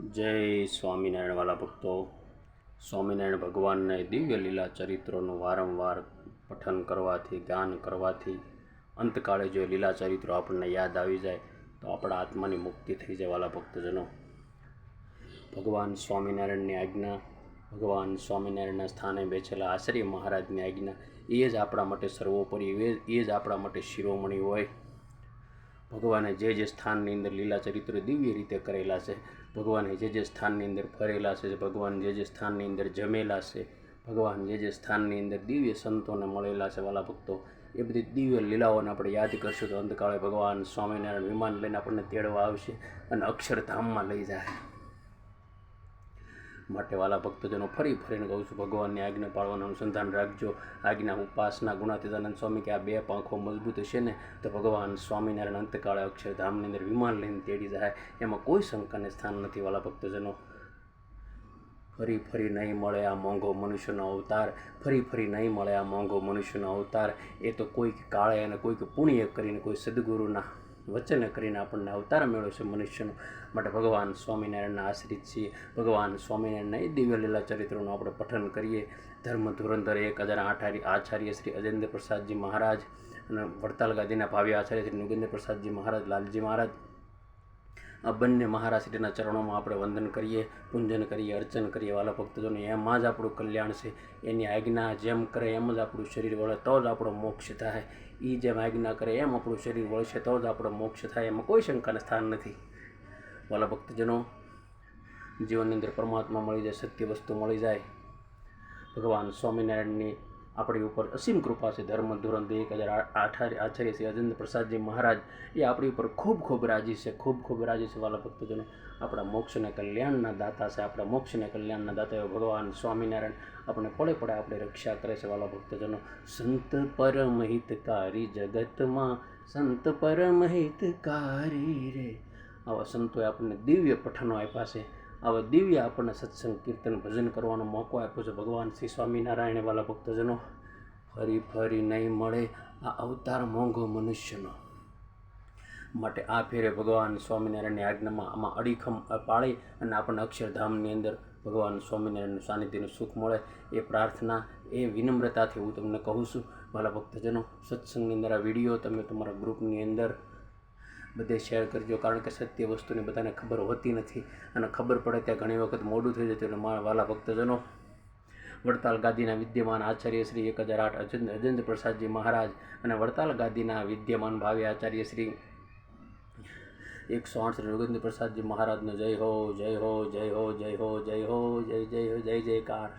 જય સ્વામિનારાયણ વાલા ભક્તો. સ્વામિનારાયણ ભગવાનને દિવ્ય લીલા ચરિત્રોનું વારંવાર પઠન કરવાથી, ગાન કરવાથી અંતકાળે જો લીલા ચરિત્રો આપણને યાદ આવી જાય તો આપણા આત્માની મુક્તિ થઈ જાય. વાલા ભક્તજનો, ભગવાન સ્વામિનારાયણની આજ્ઞા, ભગવાન સ્વામિનારાયણના સ્થાને બેઠેલા આચાર્ય મહારાજની આજ્ઞા એ જ આપણા માટે સર્વોપરી, એ જ આપણા માટે શિરોમણી હોય. ભગવાને જે સ્થાનની અંદર લીલા ચરિત્રો દિવ્ય રીતે કરેલા છે, ભગવાને જે સ્થાનની અંદર ફરેલા છે, ભગવાન જે સ્થાનની અંદર જમેલા છે, ભગવાન જે સ્થાનની અંદર દિવ્ય સંતોને મળેલા છે, વાલા ભક્તો, એ બધી દિવ્ય લીલાઓને આપણે યાદ કરશું તો અંતકાળે ભગવાન સ્વામિનારાયણ વિમાન લઈને આપણને તેડવા આવશે અને અક્ષરધામમાં લઈ જાય. માટે વાલા ભક્તજનો, ફરી ફરીને કહું છું, ભગવાનની આજ્ઞા પાળવાનું અનુસંધાન રાખજો. આજ્ઞા, ઉપાસના, ગુણાતીતાનંદ સ્વામી કે આ બે પાંખો મજબૂત હશે ને તો ભગવાન સ્વામિનારાયણ અંતકાળે અક્ષરધામની અંદર વિમાન લઈને તેડી જાય, એમાં કોઈ શંકાને સ્થાન નથી. વાલા ભક્તજનો, ફરી ફરી નહીં મળે આ મોંઘો મનુષ્યનો અવતાર, ફરી ફરી નહીં મળે આ મોંઘો મનુષ્યનો અવતાર. એ તો કોઈક કાળે અને કોઈક પુણ્ય કરીને, કોઈ સદગુરુના વચન કરીને આપણને અવતાર મેળવ્યો છે મનુષ્યનો. માટે ભગવાન સ્વામિનારાયણના આશ્રિત છીએ. ભગવાન સ્વામિનારાયણના એ દિવ્ય લીલા ચરિત્રોનું આપણે પઠન કરીએ. ધર્મ ધુરંધર 1008 આચાર્ય શ્રી અજેન્દ્ર પ્રસાદજી મહારાજ અને વડતાલ ગાદીના ભાવ્ય આચાર્ય શ્રી નુગેન્દ્ર પ્રસાદજી મહારાજ, લાલજી મહારાજ, આ બંને મહારાજશ્રીના ચરણોમાં આપણે વંદન કરીએ, પૂજન કરીએ, અર્ચન કરીએ. વાલા ભક્તજોને, એમાં જ આપણું કલ્યાણ છે. એની આજ્ઞા જેમ કરે એમ જ આપણું શરીર વળે તો જ આપણો મોક્ષ થાય. એ જેમ આજ્ઞા કરે એમ આપણું શરીર વળશે તો જ આપણો મોક્ષ થાય, એમાં કોઈ શંકાને સ્થાન નથી. વાલા ભક્તજનો, જીવનની અંદર પરમાત્મા મળી જાય, સત્ય વસ્તુ મળી જાય. ભગવાન સ્વામિનારાયણની આપણી ઉપર અસીમ કૃપા છે. ધર્મ ધુરંધર 1008 આચાર્ય શ્રી અજેન્દ્ર પ્રસાદજી મહારાજ એ આપણી ઉપર ખૂબ ખૂબ રાજી છે, ખૂબ ખૂબ રાજી છે. વાલા ભક્તજનો, આપણા મોક્ષને કલ્યાણના દાતા છે. આપણા મોક્ષને કલ્યાણના દાતા એવા ભગવાન સ્વામિનારાયણ આપણે પડે પડે આપણે રક્ષા કરે છે. વાલા ભક્તજનો, સંત પરમ હિતકારી જગતમાં, સંત પરમ હિતકારી રે, આવા સંતોએ આપણને દિવ્ય પઠનો આપ્યા છે. આવા દિવ્ય આપણને સત્સંગ, કીર્તન, ભજન કરવાનો મોકો આપ્યો છે ભગવાન શ્રી સ્વામિનારાયણે. વાલા ભક્તજનો, ફરી ફરી નહીં મળે આ અવતાર મોંઘો મનુષ્યનો. માટે આ ફેરે ભગવાન સ્વામિનારાયણની આજ્ઞામાં આમાં અડીખમ પાળી અને આપણને અક્ષરધામની અંદર ભગવાન સ્વામિનારાયણનું સાનિધ્યનું સુખ મળે, એ પ્રાર્થના, એ વિનમ્રતાથી હું તમને કહું છું. વાલા ભક્તજનો, સત્સંગની અંદર આ વિડીયો તમે તમારા ગ્રુપની અંદર બધે શેર કરજો, કારણ કે સત્ય વસ્તુની બધાને ખબર હોતી નથી અને ખબર પડે ત્યાં ઘણી વખત મોડું થઈ જતું. એટલે મારા વાલા ભક્તજનો, વડતાલ ગાદીના વિદ્યમાન આચાર્ય શ્રી 1008 અજેન્દ્ર પ્રસાદજી મહારાજ અને વડતાલ ગાદીના વિદ્યમાન ભાવ્ય આચાર્ય શ્રી 108 શ્રી નુગેન્દ્ર પ્રસાદજી મહારાજનો જય હો, જય હો, જય હો, જય હો, જય હો, જય જય હો, જય જયકાર.